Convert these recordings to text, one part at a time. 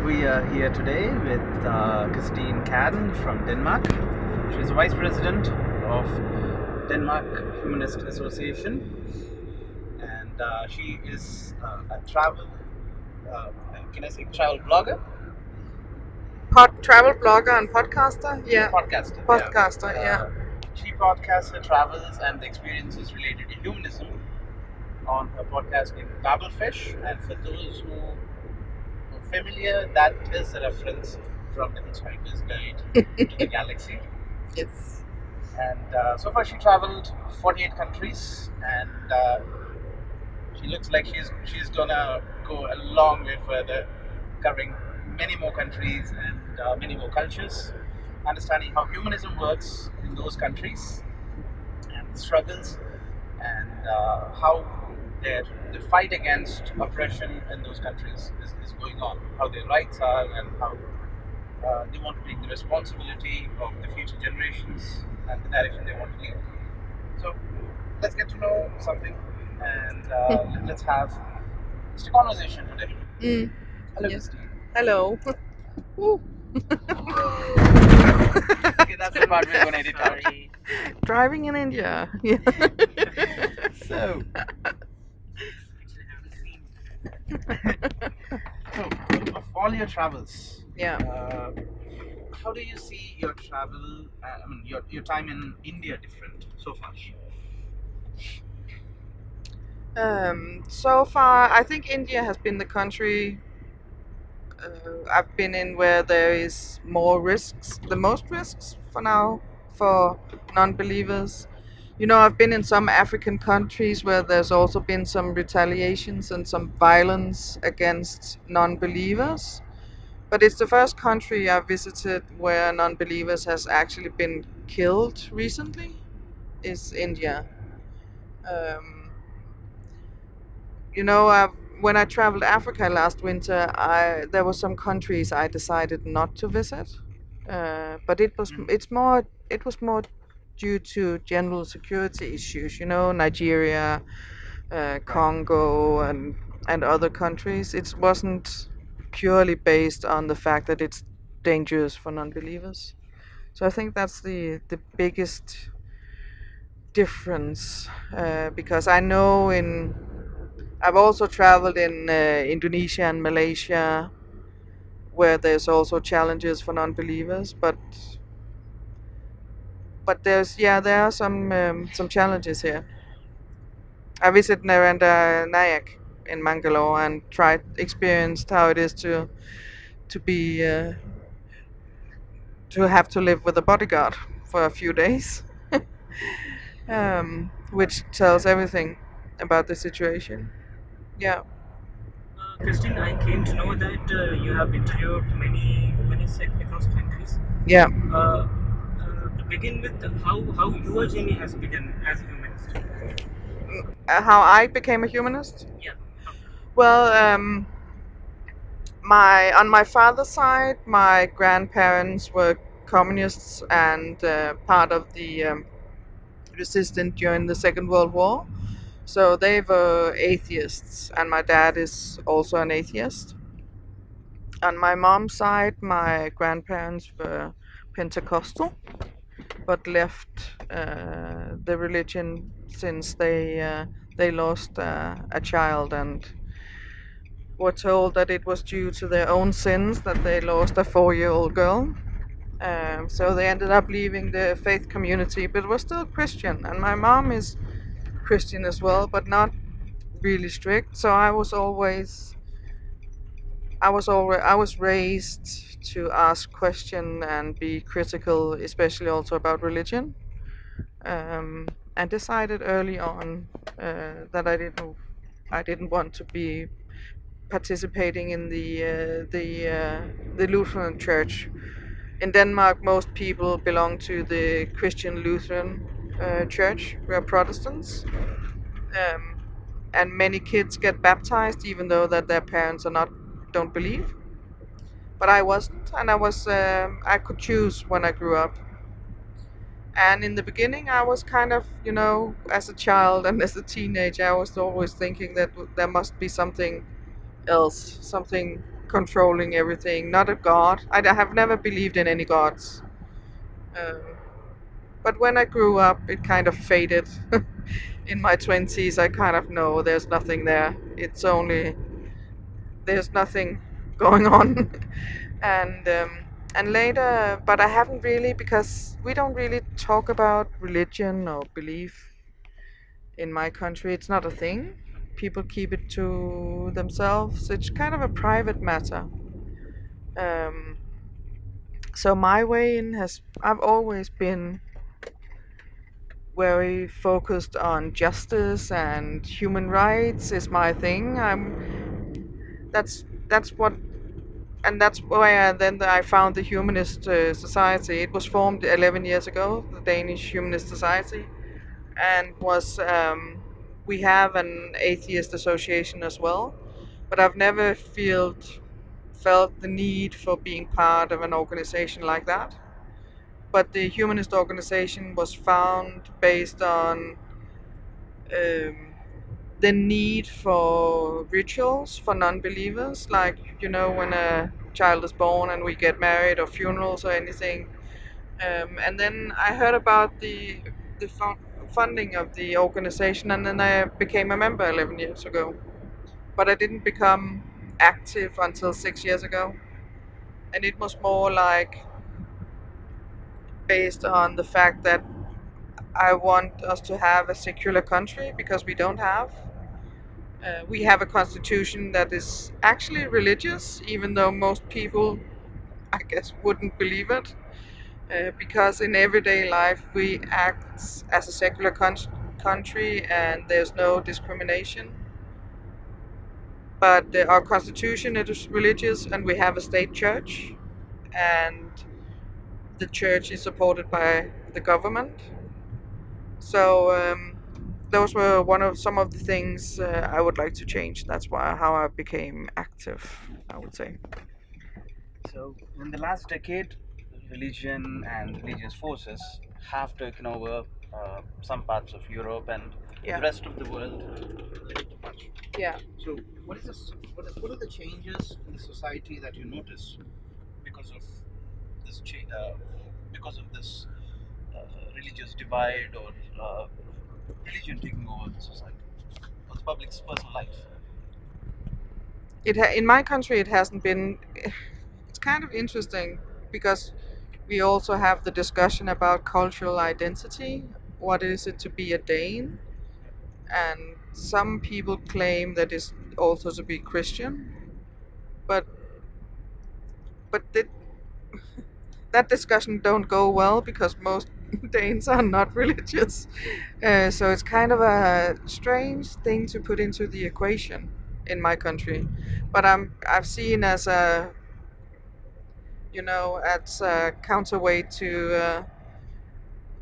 We are here today with Kirstine Kærn from Denmark. She's the Vice President of Denmark Humanist Association, and she is a travel, can I say travel blogger? Travel blogger and podcaster, yeah. Podcaster, Yeah. She podcasts her travels and the experiences related to humanism on her podcast in Babelfish, and for those who are familiar, that is a reference from the Hitchhiker's Guide to the Galaxy. Yes. And so far she traveled 48 countries, and she looks like she's gonna go a long way further, covering many more countries and many more cultures, understanding how humanism works in those countries and the struggles, and how the fight against oppression in those countries is going on, how their rights are, and how they want to take the responsibility of the future generations and the direction they want to lead. So let's get to know something, and let's have just a conversation today. Hello, Yes. Christine. Hello. Woo. Okay, that's the part we're going to edit out. Driving in India. Yeah. So, of all your travels, Yeah. how do you see your travel, your time in India different so far? So far, I think India has been the country I've been in where there is the most risks for now for non-believers. You know, I've been in some African countries where there's also been some retaliations and some violence against non-believers. But it's the first country I've visited where non-believers has actually been killed recently, is India. Um, when I traveled Africa last winter, there were some countries I decided not to visit, but it was more due to general security issues. You know, Nigeria, Congo, and other countries. It wasn't purely based on the fact that it's dangerous for non-believers. So I think that's the biggest difference, because I know I've also traveled in Indonesia and Malaysia, where there's also challenges for non-believers, but there are some challenges here. I visited Narendra Nayak in Mangalore and experienced how it is to be to have to live with a bodyguard for a few days, which tells everything about the situation. Yeah. Christine, I came to know that you have interviewed many humanists across countries. Yeah. To begin with, how your journey has begun as a humanist? How I became a humanist? Yeah. Well, on my father's side, my grandparents were communists and part of the resistance during the Second World War. So they were atheists, and my dad is also an atheist. On my mom's side, my grandparents were Pentecostal, but left the religion since they lost a child and were told that it was due to their own sins that they lost a 4-year-old girl. So they ended up leaving the faith community, but were still Christian. And my mom is Christian as well, but not really strict. So I was raised to ask questions and be critical, especially also about religion. And decided early on that I didn't want to be participating in the Lutheran Church. In Denmark, most people belong to the Christian Lutheran Church. We are Protestants, and many kids get baptized even though that their parents don't believe. But I wasn't, and I could choose when I grew up. And in the beginning, I was kind of, as a child and as a teenager, I was always thinking that there must be something else, something controlling everything, not a god. I have never believed in any gods. Um, but when I grew up, it kind of faded. In my 20s, I kind of know there's nothing there. It's only there's nothing going on. and later, but I haven't really, because we don't really talk about religion or belief in my country. It's not a thing. People keep it to themselves. It's kind of a private matter. Um, so my way in I've always been very focused on justice, and human rights is my thing. That's what, and that's why then I found the Humanist Society. It was formed 11 years ago, the Danish Humanist Society, and was we have an atheist association as well, but I've never felt the need for being part of an organization like that. But the humanist organization was found based on um, the need for rituals for non-believers, like when a child is born and we get married, or funerals or anything. And then I heard about the funding of the organization, and then I became a member 11 years ago. But I didn't become active until 6 years ago, and it was more like based on the fact that I want us to have a secular country, because we don't have. We have a constitution that is actually religious, even though most people, I guess, wouldn't believe it. Because in everyday life we act as a secular country, and there's no discrimination. But our constitution is religious, and we have a state church, and the church is supported by the government. So those were some of the things I would like to change. That's how I became active, I would say. So, in the last decade, religion and religious forces have taken over some parts of Europe and Yeah. the rest of the world a little too much. Yeah. So, what are the changes in society that you notice because of this because of this religious divide, or religion taking over the society or the public's personal life? In my country, it hasn't been. It's kind of interesting, because we also have the discussion about cultural identity. What is it to be a Dane? And some people claim that it's also to be Christian, but that discussion don't go well, because most Danes are not religious. So it's kind of a strange thing to put into the equation in my country. But I've seen as a as a counterweight to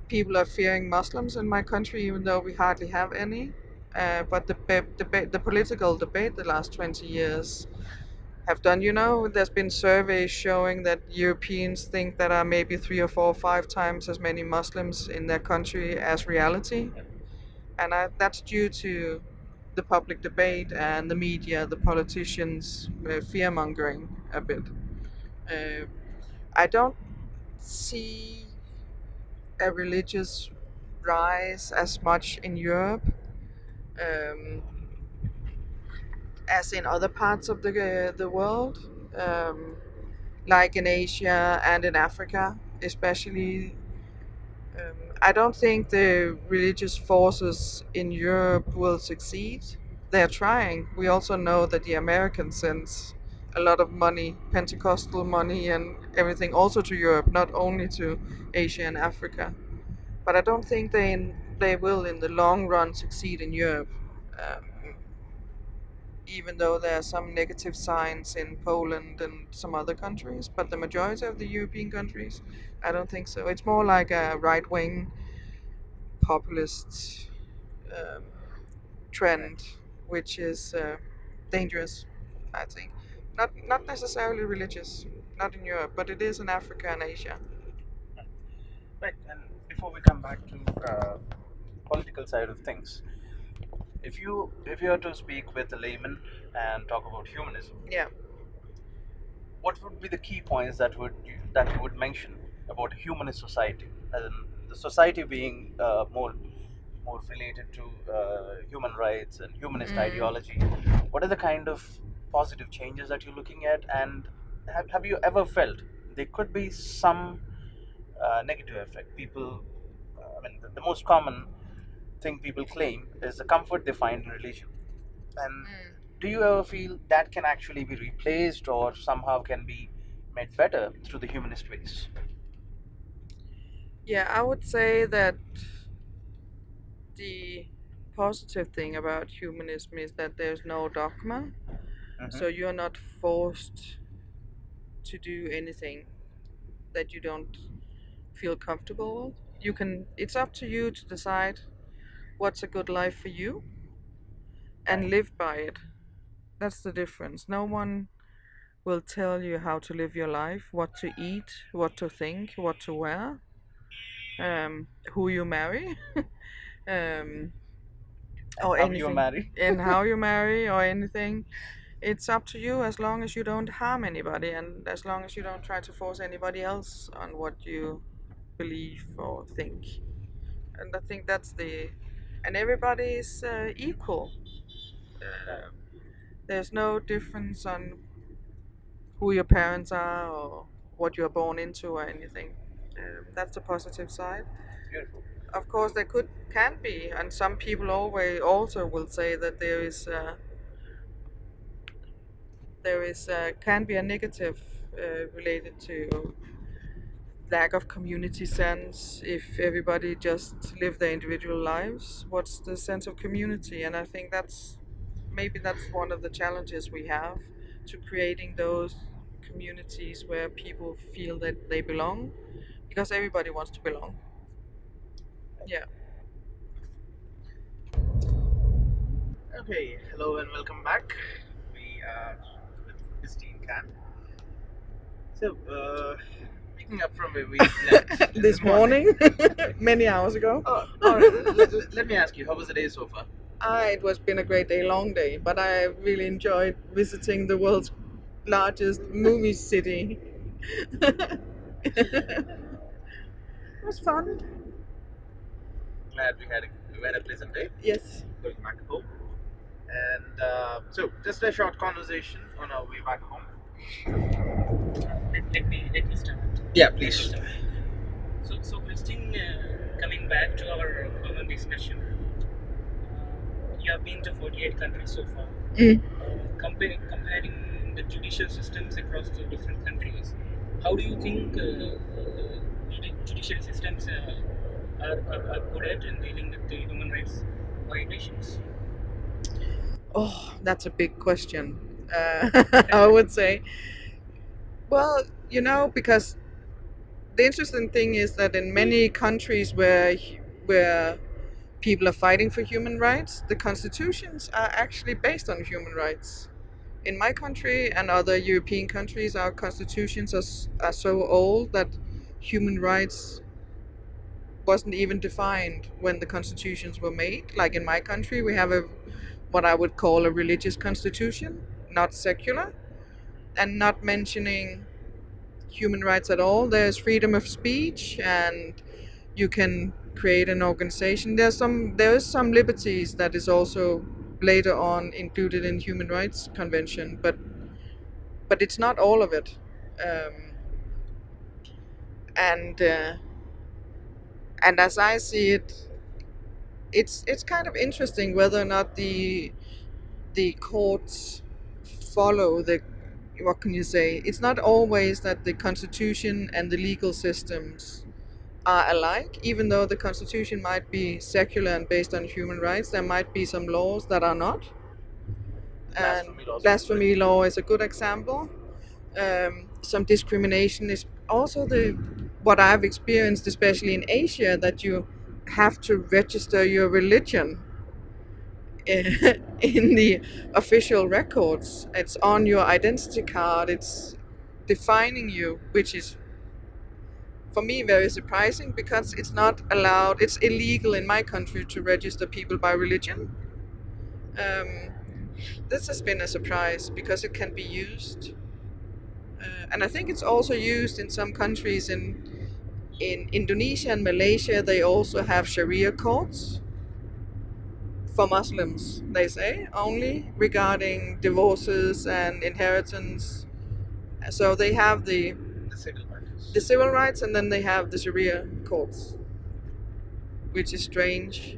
people are fearing Muslims in my country, even though we hardly have any. But the political debate the last 20 years have done, there's been surveys showing that Europeans think that are maybe 3 or 4 or 5 times as many Muslims in their country as reality. And that's due to the public debate and the media, the politicians fear mongering a bit. I don't see a religious rise as much in Europe um, as in other parts of the world, um, like in Asia and in Africa, especially. I don't think the religious forces in Europe will succeed. They're trying. We also know that the Americans sends a lot of money, Pentecostal money and everything, also to Europe, not only to Asia and Africa. But I don't think they will in the long run succeed in Europe. Um, Even though there are some negative signs in Poland and some other countries, but the majority of the European countries, I don't think so. It's more like a right-wing populist um, trend, which is dangerous, I think. Not necessarily religious, not in Europe, but it is in Africa and Asia. Right, and before we come back to political side of things, if you were to speak with a layman and talk about humanism, Yeah. what would be the key points that you would mention about a humanist society, as in the society being more related to human rights and humanist ideology? What are the kind of positive changes that you're looking at, and have you ever felt there could be some negative effect? People, I mean, the most common thing people claim is the comfort they find in religion. And do you ever feel that can actually be replaced or somehow can be made better through the humanist ways? Yeah, I would say that the positive thing about humanism is that there's no dogma, so you're not forced to do anything that you don't feel comfortable with. It's up to you to decide what's a good life for you and live by it. That's the difference. No one will tell you how to live your life, what to eat, what to think, what to wear, who you marry, um, or How you anything, marry? and how you marry or anything. It's up to you, as long as you don't harm anybody and as long as you don't try to force anybody else on what you believe or think. And I think and everybody is equal. Uh, there's no difference on who your parents are or what you're born into or anything. That's the positive side. Beautiful. Of course, can be, and some people always also will say that can be a negative related to lack of community sense. If everybody just live their individual lives, what's the sense of community? And I think maybe that's one of the challenges we have, to creating those communities where people feel that they belong, because everybody wants to belong. Yeah. Okay, hello and welcome back. We are with Kirstine Kærn. So, picking up from where we left This morning, many hours ago. Let me ask you, how was the day so far? It was been a great day, long day, but I really enjoyed visiting the world's largest movie city. It was fun. Glad we had a pleasant day. Yes. Going back home. And so, just a short conversation on our way back home. Let me start. Yeah, please. So Christine, coming back to our common discussion, you have been to 48 countries so far. Comparing the judicial systems across the different countries, how do you think judicial systems are good at in dealing with the human rights violations? Oh, that's a big question. I would say, well, because the interesting thing is that in many countries where people are fighting for human rights, the constitutions are actually based on human rights. In my country and other European countries, our constitutions are so old that human rights wasn't even defined when the constitutions were made. Like in my country, we have what I would call a religious constitution, not secular, and not mentioning human rights at all. There's freedom of speech, and you can create an organization. There is some liberties that is also later on included in human rights convention, but it's not all of it. And as I see it, it's kind of interesting whether or not the courts follow what can you say? It's not always that the constitution and the legal systems are alike. Even though the constitution might be secular and based on human rights, there might be some laws that are not. And blasphemy law is a good example. Some discrimination is also what I've experienced, especially in Asia, that you have to register your religion in the official records. It's on your identity card. It's defining you, which is for me very surprising, because it's not allowed. It's illegal in my country to register people by religion. This has been a surprise because it can be used and I think it's also used in some countries. In Indonesia and Malaysia, they also have Sharia courts for Muslims, they say, only regarding divorces and inheritance. So they have the civil matters. civil rights, and then they have the Sharia courts, which is strange.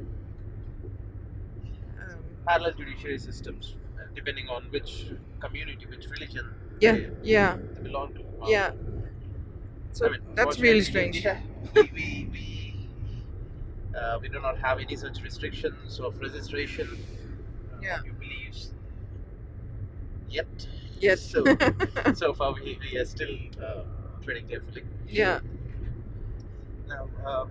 Parallel judiciary systems, depending on which community, which religion Yeah, they, yeah, they belong to. Wow. yeah. So I mean, that's really fortunately, strange. we do not have any such restrictions of registration Yeah. of your beliefs yet. Yet. So far we are still treading carefully. Yeah. Now,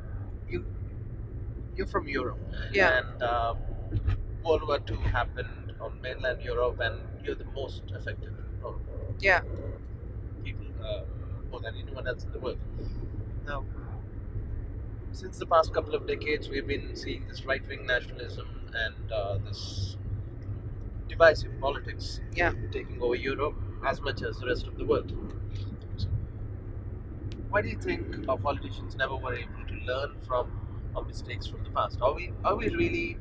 you're from Europe, Yeah. and World War II happened on mainland Europe, and you're the most affected of Yeah. people, more than anyone else in the world. Now, since the past couple of decades, we've been seeing this right-wing nationalism and this divisive politics Yeah. taking over Europe as much as the rest of the world. So, why do you think our politicians never were able to learn from our mistakes from the past? Are we really?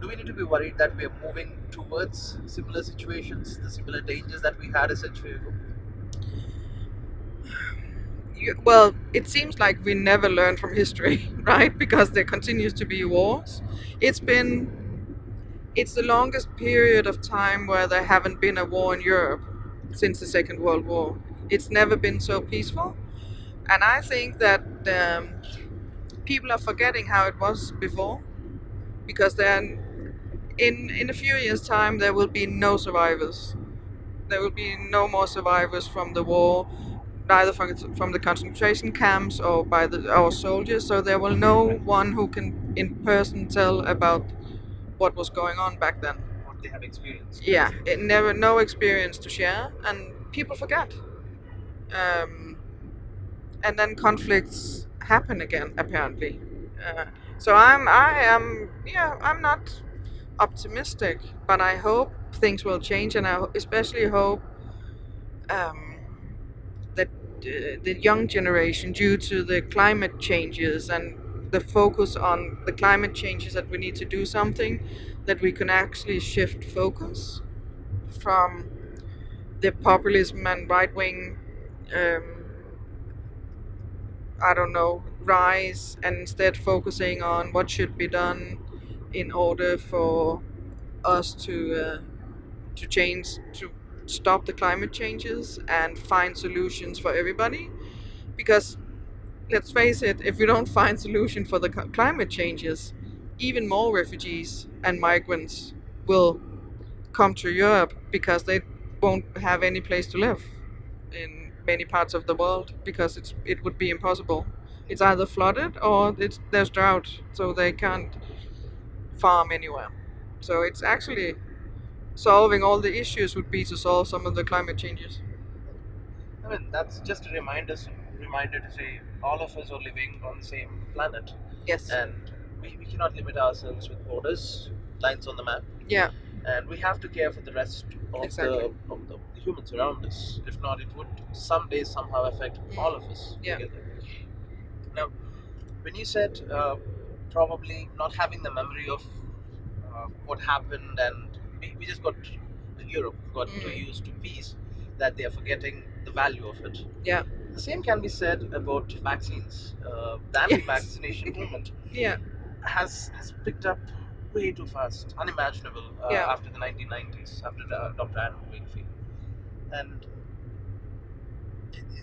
Do we need to be worried that we are moving towards similar situations, the similar dangers that we had a century ago? Well, it seems like we never learn from history, right? Because there continues to be wars. It's the longest period of time where there haven't been a war in Europe since the Second World War. It's never been so peaceful. And I think that people are forgetting how it was before, because then in a few years' time there will be no survivors. There will be no more survivors from the war, neither from the concentration camps or by our soldiers. So there will no one who can in person tell about what was going on back then. What they have experienced. Yeah, no experience to share, and people forget. And then conflicts happen again, apparently. So I'm not optimistic, but I hope things will change, and I especially hope that the young generation, due to the climate changes and the focus on the climate changes, that we need to do something, that we can actually shift focus from the populism and right-wing rise, and instead focusing on what should be done in order for us to stop the climate changes and find solutions for everybody. Because let's face it, if we don't find solution for the climate changes, even more refugees and migrants will come to Europe, because they won't have any place to live in many parts of the world, because it would be impossible. It's either flooded or there's drought, so they can't farm anywhere. So it's actually solving all the issues would be to solve some of the climate changes. I mean, that's just a reminder to say all of us are living on the same planet. Yes. And we cannot limit ourselves with borders, lines on the map. Yeah. And we have to care for the rest of Exactly. the humans around us. If not, it would someday somehow affect all of us Yeah. together. Now, when you said probably not having the memory of what happened, and we just Europe got too used to peace, that they are forgetting the value of it. Yeah. The same can be said about vaccines. The anti-vaccination movement Yeah. has picked up way too fast, unimaginable after the 1990s, after Dr. Adam Wakefield. And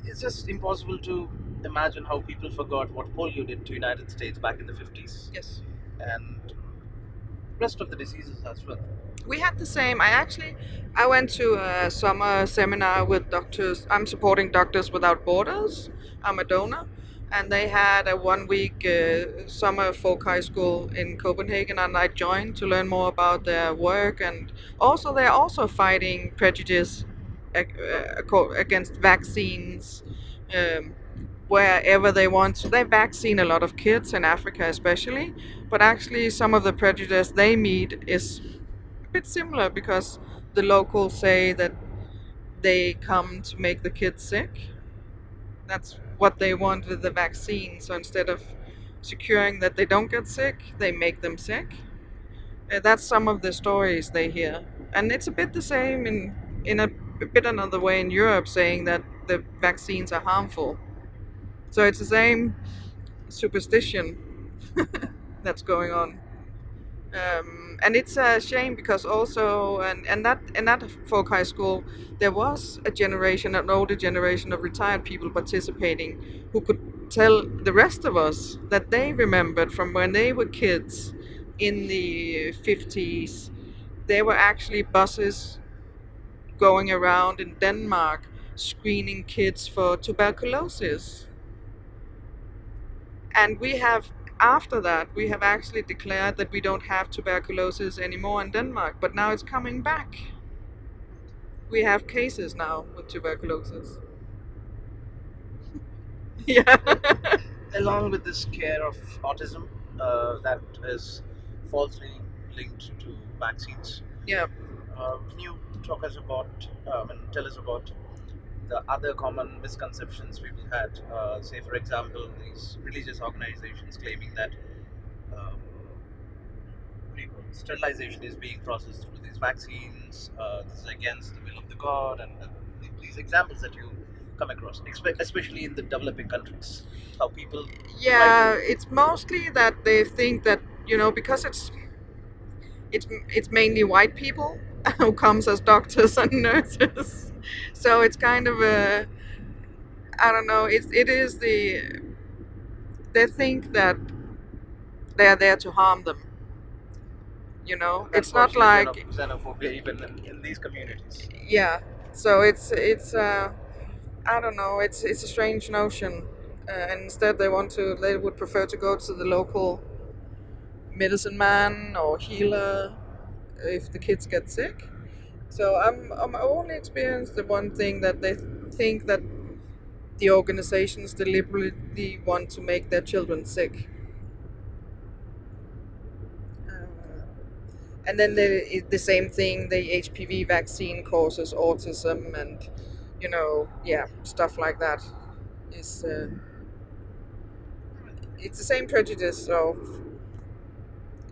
it's just impossible to imagine how people forgot what polio did to the United States back in the 50s. Yes. And rest of the diseases as well. We had the same. I went to a summer seminar with doctors. I'm supporting Doctors Without Borders. I'm a donor. And they had a 1-week summer folk high school in Copenhagen, and I joined to learn more about their work. And also, they're also fighting prejudice against vaccines wherever they want to. They vaccine a lot of kids in Africa especially, but actually some of the prejudice they meet is a bit similar, because the locals say that they come to make the kids sick. That's what they want with the vaccine. So instead of securing that they don't get sick, they make them sick. That's some of the stories they hear, and it's a bit the same in a bit another way in Europe, saying that the vaccines are harmful. So it's the same superstition that's going on. And it's a shame because also and that folk high school there was an older generation of retired people participating who could tell the rest of us that they remembered from when they were kids in the 50s. There were actually buses going around in Denmark screening kids for tuberculosis. And after that, we have actually declared that we don't have tuberculosis anymore in Denmark, but now it's coming back. We have cases now with tuberculosis. Yeah. Along with this scare of autism that is falsely linked to vaccines. Yeah. Can you talk us about and tell us about the other common misconceptions we've had? Say, for example, these religious organizations claiming that sterilization is being processed through these vaccines. This is against the will of the God, and these examples that you come across, especially in the developing countries, how people. Yeah, it's mostly that they think that because it's mainly white people who comes as doctors and nurses, so it's kind of a I don't know. It is they think that they are there to harm them. It's not like xenophobia even in these communities. Yeah. So it's I don't know. It's a strange notion, and instead they would prefer to go to the local medicine man or healer if the kids get sick. So I'm only experienced the one thing that they think that the organizations deliberately want to make their children sick. And then the same thing, the HPV vaccine causes autism and, stuff like that. It's the same prejudice of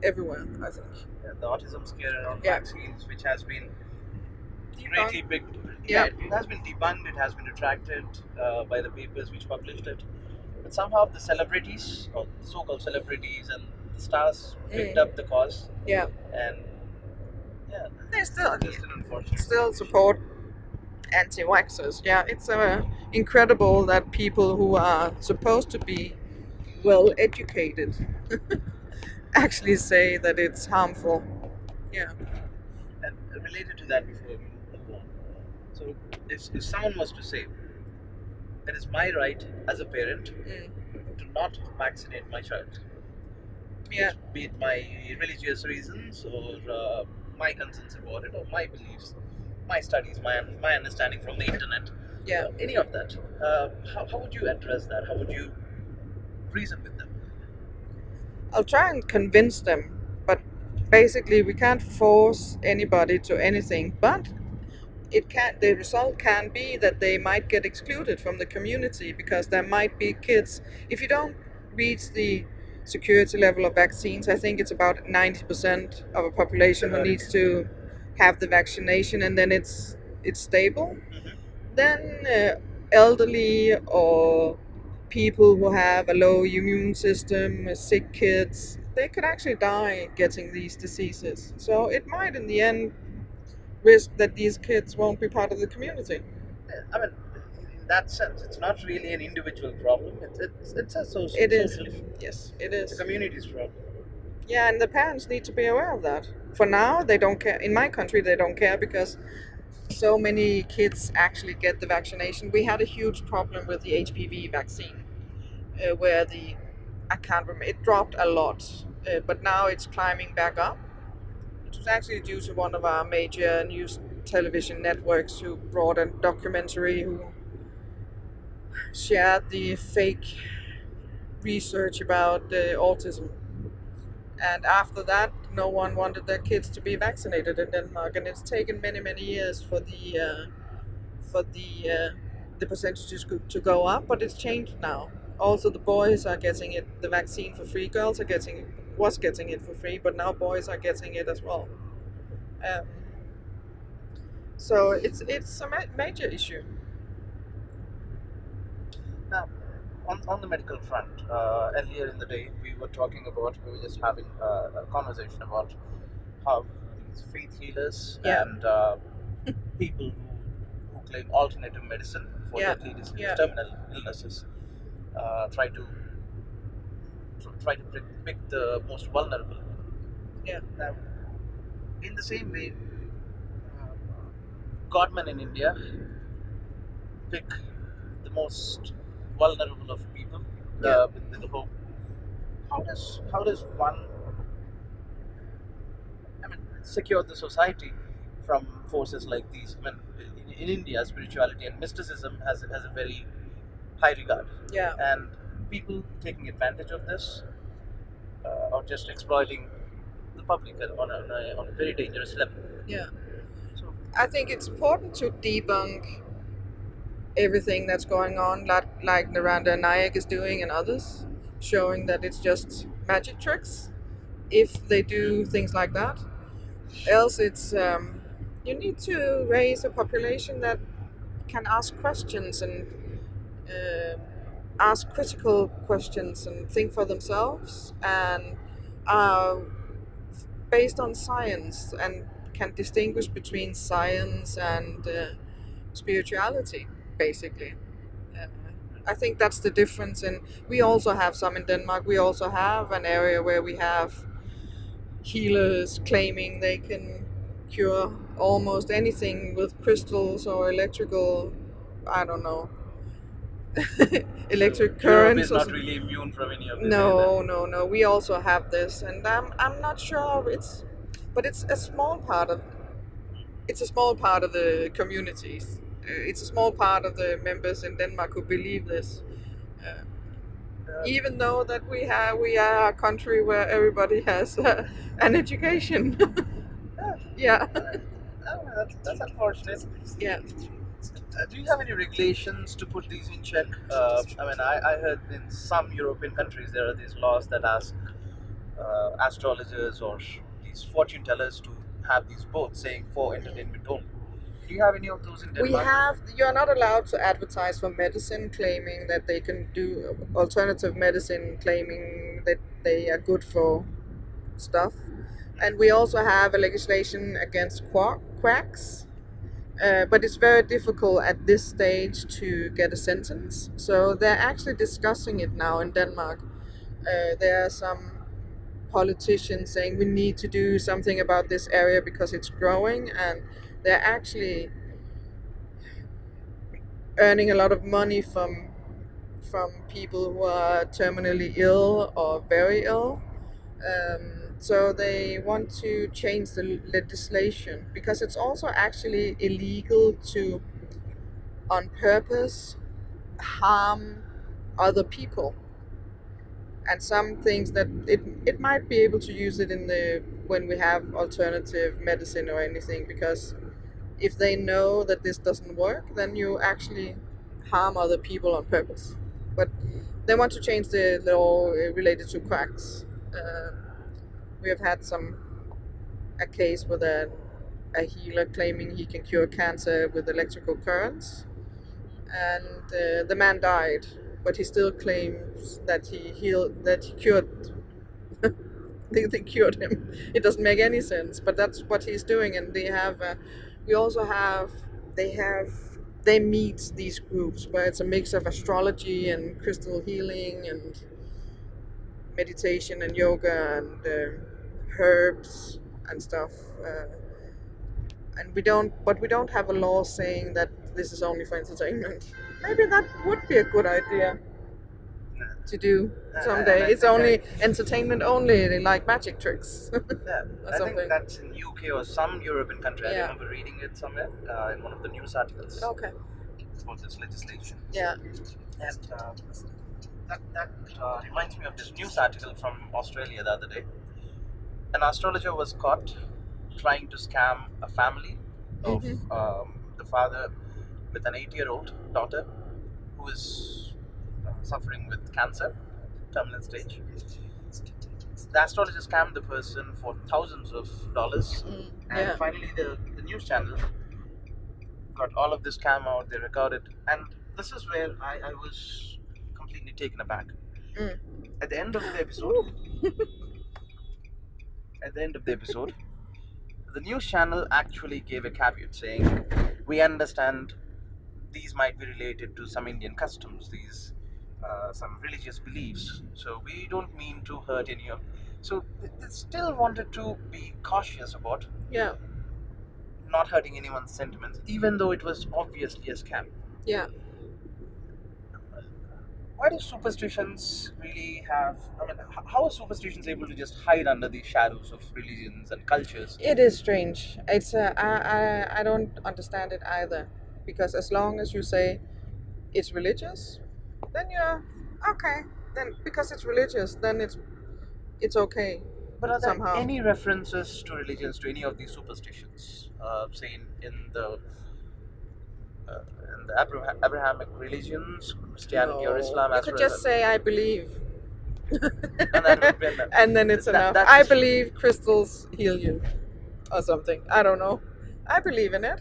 everywhere, I think. Yeah, the autism scare around Yeah. vaccines, which has been Debunked. greatly big. Yeah. It has been debunked, it has been retracted by the papers which published it. But somehow the celebrities, or the so-called celebrities and the stars picked up the cause. Yeah. And yeah, They still just an unfortunate. still support anti-vaxxers. Yeah, it's incredible that people who are supposed to be well educated actually say that it's harmful. Yeah. And related to that, before we move on, so if someone was to say, it is my right as a parent to not vaccinate my child, Yeah. be it my religious reasons or my concerns about it or my beliefs, my studies, my understanding from the internet, Yeah. any of that, how would you address that? How would you reason with them? I'll try and convince them, but basically we can't force anybody to anything. But the result can be that they might get excluded from the community because there might be kids. If you don't reach the security level of vaccines, I think it's about 90% of a population who needs to have the vaccination, and then it's stable. Then elderly or people who have a low immune system, sick kids, they could actually die getting these diseases. So it might in the end risk that these kids won't be part of the community. I mean, in that sense, it's not really an individual problem. It's a social. It is. Social issue. Yes, it It's is. a community's problem. Yeah, and the parents need to be aware of that. For now, they don't care. In my country, they don't care because so many kids actually get the vaccination. We had a huge problem with the HPV vaccine, where I can't remember, it dropped a lot, but now it's climbing back up. It was actually due to one of our major news television networks who brought a documentary who shared the fake research about autism. And after that, no one wanted their kids to be vaccinated in Denmark, and it's taken many, many years for for the percentages to go up, but it's changed now. Also, the boys are getting it, the vaccine for free. Girls are was getting it for free, but now boys are getting it as well. So it's a major issue. Now, on the medical front, earlier in the day, we were just having a conversation about how these faith healers Yeah. and people who claim alternative medicine for Yeah. deadly disease, Yeah. terminal illnesses, try to pick the most vulnerable. Yeah. Now, in the same way, Godmen in India pick the most vulnerable of people with the hope. How does one, secure the society from forces like these? In India, spirituality and mysticism has a very high regard. Yeah. And people taking advantage of this or just exploiting the public on a very dangerous level. Yeah. So I think it's important to debunk everything that's going on, like Narendra Nayak is doing and others, showing that it's just magic tricks if they do things like that. Else, it's you need to raise a population that can ask questions and ask critical questions and think for themselves and are based on science and can distinguish between science and spirituality, basically. I think that's the difference. And we also have some in Denmark. We also have an area where we have healers claiming they can cure almost anything with crystals or electrical, I don't know, electric so Europe currents. is not really immune from any of this. No. We also have this, and I'm not sure but it's a small part of. It's a small part of the communities. It's a small part of the members in Denmark who believe this. Even though that we are a country where everybody has an education. Yeah. That's unfortunate. Yeah. Do you have any regulations to put these in check? I heard in some European countries there are these laws that ask astrologers or these fortune tellers to have these boards saying for entertainment only. Do you have any of those in Denmark? You're not allowed to advertise for medicine, claiming that they can do alternative medicine, claiming that they are good for stuff. And we also have a legislation against quacks, but it's very difficult at this stage to get a sentence. So they're actually discussing it now in Denmark. There are some politicians saying we need to do something about this area because it's growing, and they're actually earning a lot of money from people who are terminally ill or very ill. So they want to change the legislation because it's also actually illegal to, on purpose, harm other people. And some things that it might be able to use it when we have alternative medicine or anything, because if they know that this doesn't work, then you actually harm other people on purpose. But they want to change the law related to quacks. We have had a case with a healer claiming he can cure cancer with electrical currents, and the man died, but he still claims that he cured. They cured him. It doesn't make any sense, but that's what he's doing. And they meet these groups where it's a mix of astrology and crystal healing and meditation and yoga and herbs and stuff. And we don't have a law saying that this is only for entertainment. Maybe that would be a good idea to do someday. It's only entertainment only, like magic tricks. Yeah, I think that's in UK or some European country. I remember reading it somewhere in one of the news articles. Okay. About this legislation. Yeah. And that reminds me of this news article from Australia the other day. An astrologer was caught trying to scam a family of the father with an 8-year-old daughter who is suffering with cancer, terminal stage. The astrologer scammed the person for thousands of dollars, and finally the news channel got all of this scam out. They recorded, and this is where I was completely taken aback. At the end of the episode, the news channel actually gave a caveat saying, "We understand these might be related to some Indian customs, these some religious beliefs. So we don't mean to hurt any of." So they still wanted to be cautious about not hurting anyone's sentiments, even though it was obviously a scam. Yeah. Why do superstitions really have? I mean, how are superstitions able to just hide under the shadows of religions and cultures? It is strange. It's I don't understand it either, because as long as you say it's religious, then you're okay. Then because it's religious, then it's okay. But are there somehow. any references to religions, to any of these superstitions? Say in the Abrahamic religions, Christianity or Islam, You as could well just say I believe, and that would be enough. and then it's enough. That's I believe crystals heal you, or something. I don't know. I believe in it.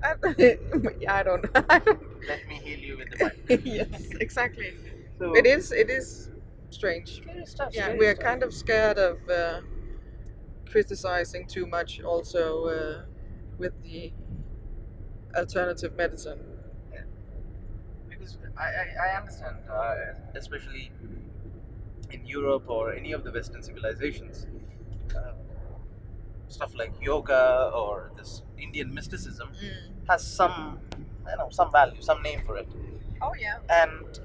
I don't. Let me heal you with the Bible. Yes, exactly. So, It is strange. scary stuff. Yeah, scary we're stuff. kind of scared of criticizing too much, also with the alternative medicine. Because I understand, especially in Europe or any of the Western civilizations, stuff like yoga or this Indian mysticism has some value, some name for it. Oh yeah. And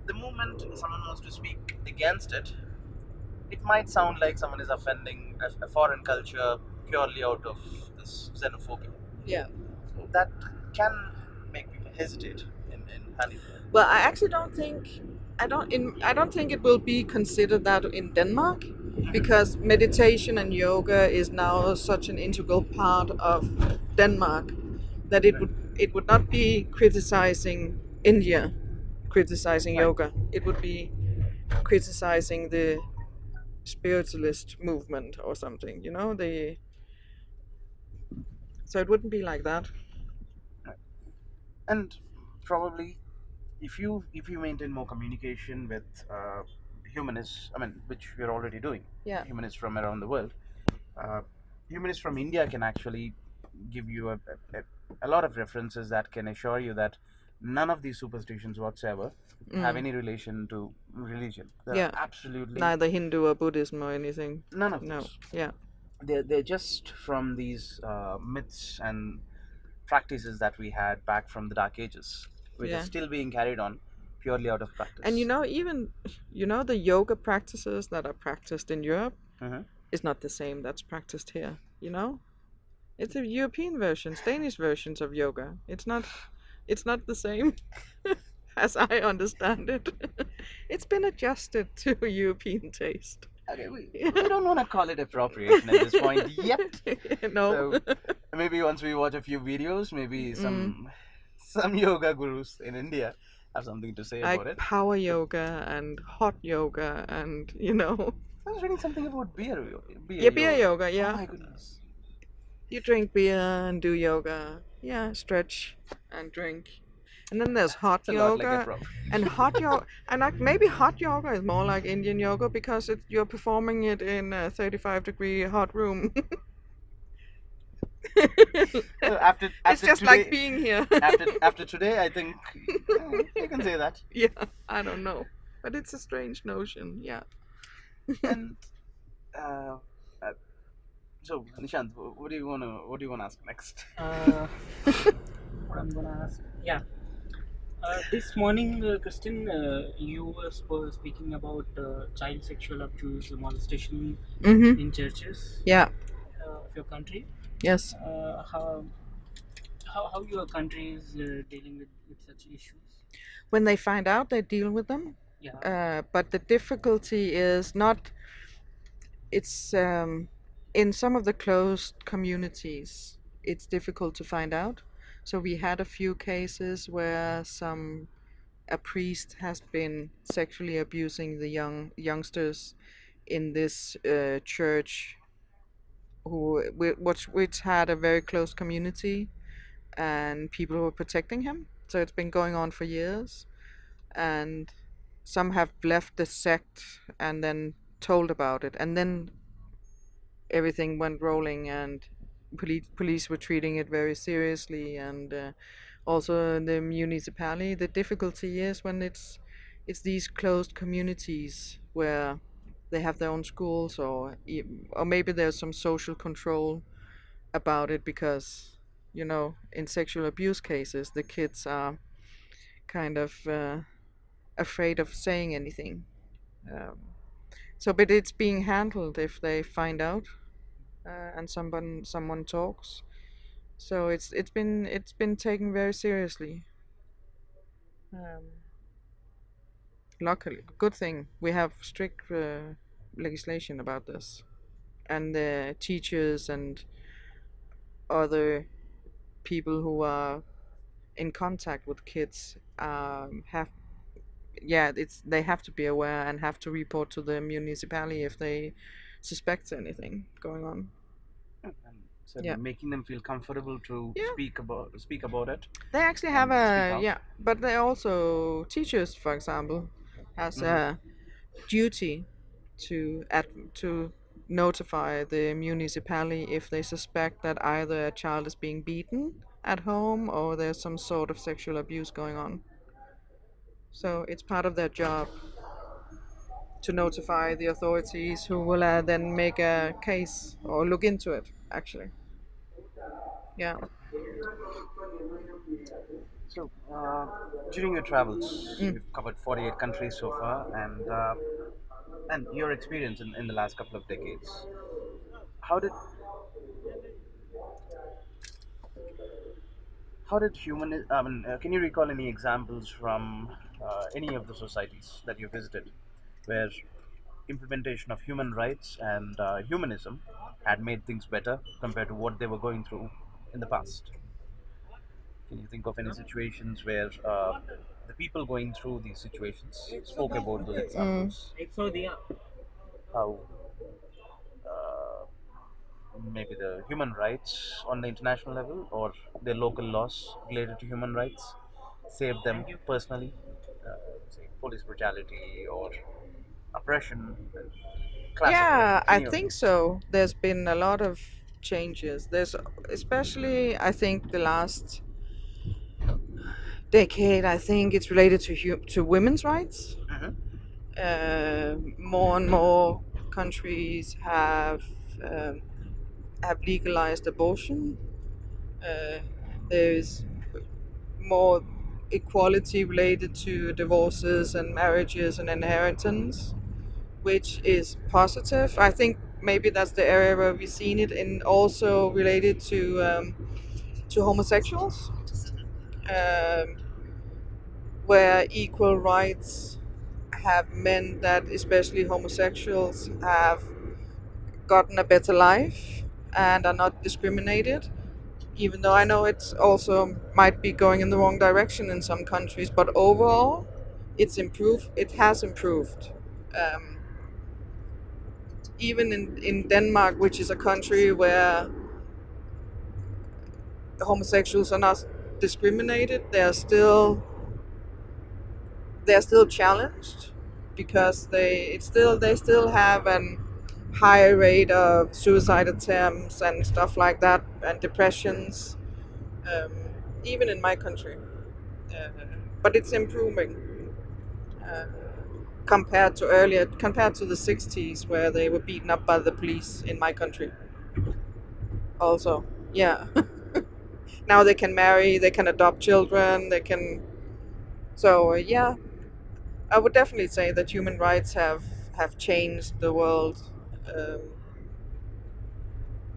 the moment someone wants to speak against it, it might sound like someone is offending a foreign culture purely out of this xenophobia. Yeah. So that can make people hesitate in handling it. Well, I actually don't think I don't think it will be considered that in Denmark, because meditation and yoga is now such an integral part of Denmark that it would not be criticizing India, criticizing yoga. It would be criticizing the spiritualist movement or something, so it wouldn't be like that. And probably if you maintain more communication with humanists, I mean, which we're already doing, humanists from around the world, humanists from India can actually give you a lot of references that can assure you that none of these superstitions whatsoever have any relation to religion. They're absolutely neither Hindu or Buddhism or anything. None of No. those. Yeah. They're just from these myths and practices that we had back from the Dark Ages, which are still being carried on purely out of practice. And even the yoga practices that are practiced in Europe is not the same that's practiced here. It's a European version, Danish versions of yoga. It's not the same as I understand it. It's been adjusted to a European taste. Okay, we don't want to call it appropriation at this point yet. No. So maybe once we watch a few videos, maybe some yoga gurus in India have something to say about it. Like power yoga and hot yoga and I was reading something about beer yoga. Yeah. Oh my goodness. You drink beer and do yoga. Yeah, stretch and drink. And then there's hot yoga. And hot yoga, and maybe hot yoga is more like Indian yoga because you're performing it in a 35-degree hot room. It's just today, like being here. after today, I think you can say that. Yeah, I don't know, but it's a strange notion. Yeah. And so Nishanth, what do you want to ask next? What I'm gonna ask? Yeah. This morning, Kirstine, you were speaking about child sexual abuse, molestation in churches. Yeah. Of your country. Yes. How your country is dealing with such issues? When they find out, they deal with them. Yeah. But the difficulty is not. It's in some of the closed communities. It's difficult to find out. So we had a few cases where a priest has been sexually abusing the youngsters in this church, which had a very close community and people who were protecting him. So it's been going on for years, and some have left the sect and then told about it, and then everything went rolling, and police were treating it very seriously, and also the municipality. The difficulty is when it's these closed communities where they have their own schools, or maybe there's some social control about it, because in sexual abuse cases the kids are kind of afraid of saying anything. um, but it's being handled if they find out, and someone talks. So it's been taken very seriously. Um, Luckily, good thing we have strict legislation about this, and the teachers and other people who are in contact with kids have they have to be aware and have to report to the municipality if they suspect anything going on. And so Yeah. making them feel comfortable to Yeah. speak about it. They actually have And speak out. but they also, teachers for example, has a duty to notify the municipality if they suspect that either a child is being beaten at home or there's some sort of sexual abuse going on. So it's part of their job to notify the authorities, who will then make a case or look into it, actually. Yeah. So, during your travels, Mm. you've covered 48 countries so far, and your experience in the last couple of decades. How did human? I mean, can you recall any examples from any of the societies that you visited, where implementation of human rights and humanism had made things better compared to what they were going through in the past? Can you think of any situations where the people going through these situations spoke about those Mm. examples? How uh, maybe the human rights on the international level or their local laws related to human rights saved them personally, say police brutality or oppression, class Yeah, oppression, I any of think these. so. There's been a lot of changes. There's especially, I think, the last decade. I think it's related to women's rights. More and more countries um, have legalized abortion. Uh, there's more equality related to divorces and marriages and inheritance, which is positive. I think maybe that's the area where we've seen it, and also related to homosexuals, um, where equal rights have meant that especially homosexuals have gotten a better life and are not discriminated. Even though I know it's also might be going in the wrong direction in some countries, but overall, it's improved. It has improved. Um, Even in Denmark, which is a country where homosexuals are not discriminated, they're still challenged, because they still have an higher rate of suicide attempts and stuff like that, and depressions, um, even in my country. Uh, but it's improving, uh, compared to the 60s, where they were beaten up by the police in my country. Also, yeah. Now they can marry, they can adopt children, they can. So yeah, I would definitely say that human rights have changed the world. Um,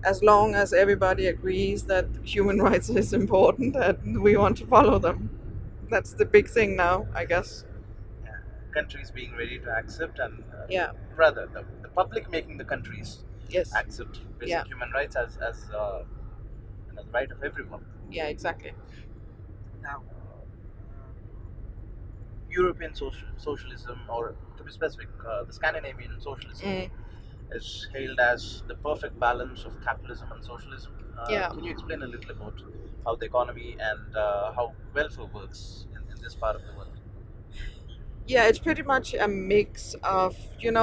as long as everybody agrees that human rights is important and we want to follow them, that's the big thing now, I guess. Yeah, countries being ready to accept, and Yeah. rather the public making the countries Yes. accept basic Yeah. human rights as the right of everyone. Yeah, exactly. Now, European socialism, or to be specific, the Scandinavian socialism, Mm, is hailed as the perfect balance of capitalism and socialism. yeah. Can you explain a little about how the economy and how welfare works in this part of the world? Yeah, it's pretty much a mix of,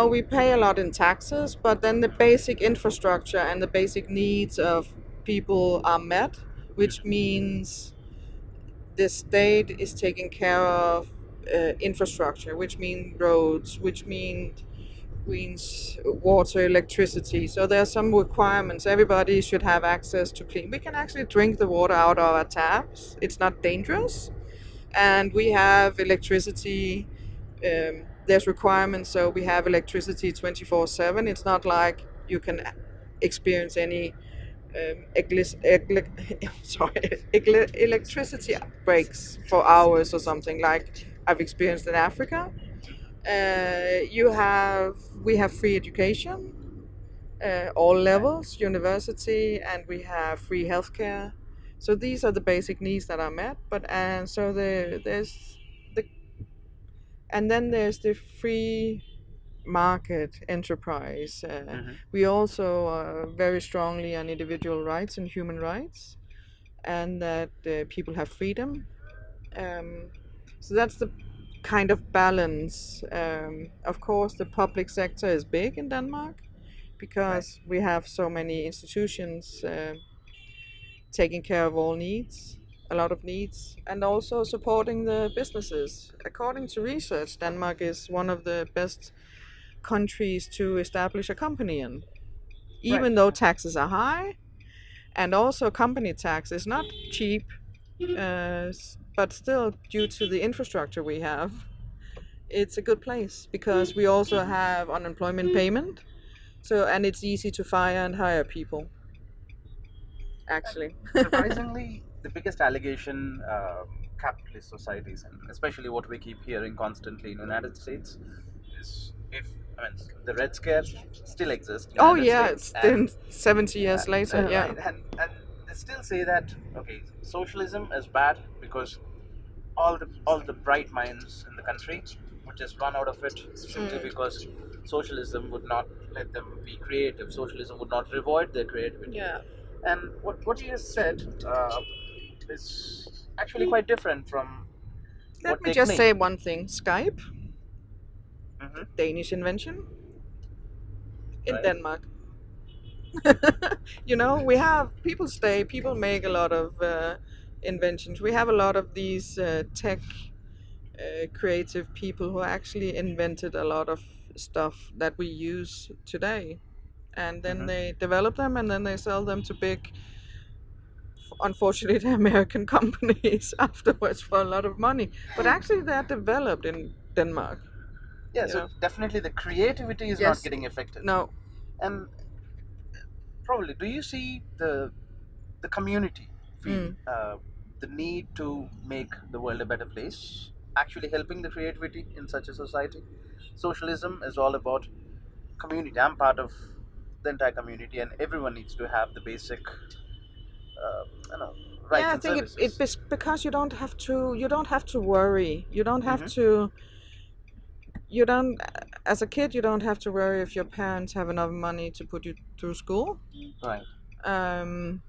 we pay a lot in taxes, but then the basic infrastructure and the basic needs of people are met, which means the state is taking care of infrastructure, which means roads, which means water, electricity. So there are some requirements. Everybody should have access to clean. We can actually drink the water out of our taps. It's not dangerous, and we have electricity. There's requirements, so we have electricity 24/7. It's not like you can experience any electricity breaks for hours or something like I've experienced in Africa. We have free education, all levels, university, and we have free healthcare. So these are the basic needs that are met. But and so there's the and then there's the free market enterprise. We also are very strongly on individual rights and human rights, and that people have freedom. Um, so that's the kind of balance. Of course, the public sector is big in Denmark because we have so many institutions taking care of all needs, a lot of needs, and also supporting the businesses. According to research, Denmark is one of the best countries to establish a company in, Right. even though taxes are high, and also company tax is not cheap, but still, due to the infrastructure we have, it's a good place because we also have unemployment payment. So, and it's easy to fire and hire people, actually. Surprisingly, the biggest allegation capitalist societies, and especially what we keep hearing constantly in the United States, is if I mean the Red Scare still exists in the Oh United yeah, States, it's and been 70 years later. Yeah. right, and they still say that okay, socialism is bad because all the bright minds in the country would just run out of it simply because socialism would not let them be creative. Socialism would not reward their creativity. Yeah. And what you just said is actually quite different from Let what me they just claim. say one thing. Skype, Hmm. Danish invention in Right. Denmark. We have people make a lot of inventions. We have a lot of these tech creative people who actually invented a lot of stuff that we use today. And then they develop them and then they sell them to big, unfortunately, American companies afterwards for a lot of money. But actually, they're developed in Denmark. Yeah, you so know. definitely the creativity is not Yes. getting affected. No. And probably, do you see the community feel the need to make the world a better place actually helping the creativity in such a society? Socialism is all about community. I'm part of the entire community, and everyone needs to have the basic, you know, rights Yeah, I and think services. because you don't have to worry. You don't have Hmm. to you don't as a kid you don't have to worry if your parents have enough money to put you through school. Right. Um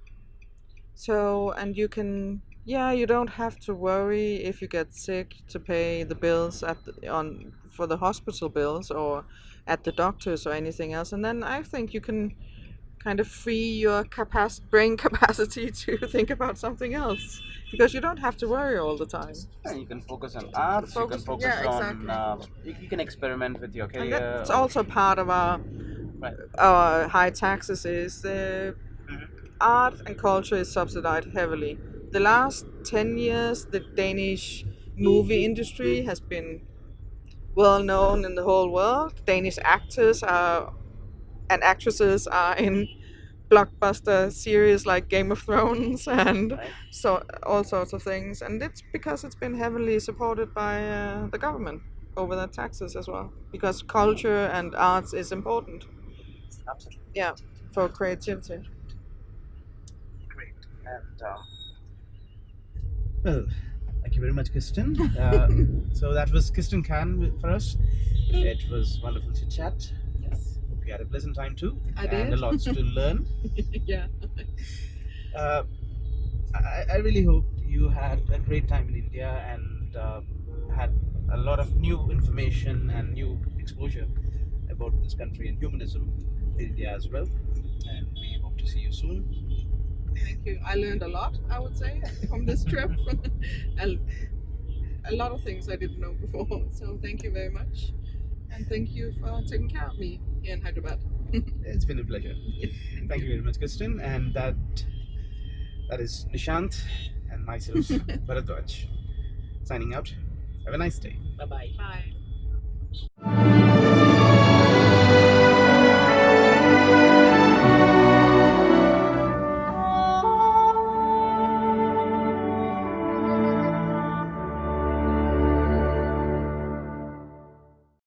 so and you don't have to worry if you get sick to pay the bills on for the hospital bills or at the doctors or anything else. And then I think you can kind of free your brain capacity to think about something else because you don't have to worry all the time. And you can focus on arts. You can focus Yeah, on. exactly. You can experiment with your And career. that's also part of Right. our high taxes is Mhm. art and culture is subsidized heavily. The last 10 years, the Danish movie industry has been well known in the whole world. Danish actors are and actresses are in blockbuster series like Game of Thrones and Right. so all sorts of things. And it's because it's been heavily supported by the government over the taxes as well. Because culture and arts is important. Absolutely. Yeah, for creativity. Great. And Well, thank you very much, Kirstine. So that was Kirstine Kærn for us. It was wonderful to chat. Yes. Hope you had a pleasant time too. I And did. a lot to learn. Yeah. I really hope you had a great time in India and had a lot of new information and new exposure about this country and humanism in India as well. And we hope to see you soon. Thank you. I learned a lot, I would say, from this trip. And a lot of things I didn't know before. So thank you very much. And thank you for taking care of me here in Hyderabad. It's been a pleasure. Thank you very much, Kirstine. And that is Nishanth and myself, Bharadwaj, signing out. Have a nice day. Bye bye. Bye.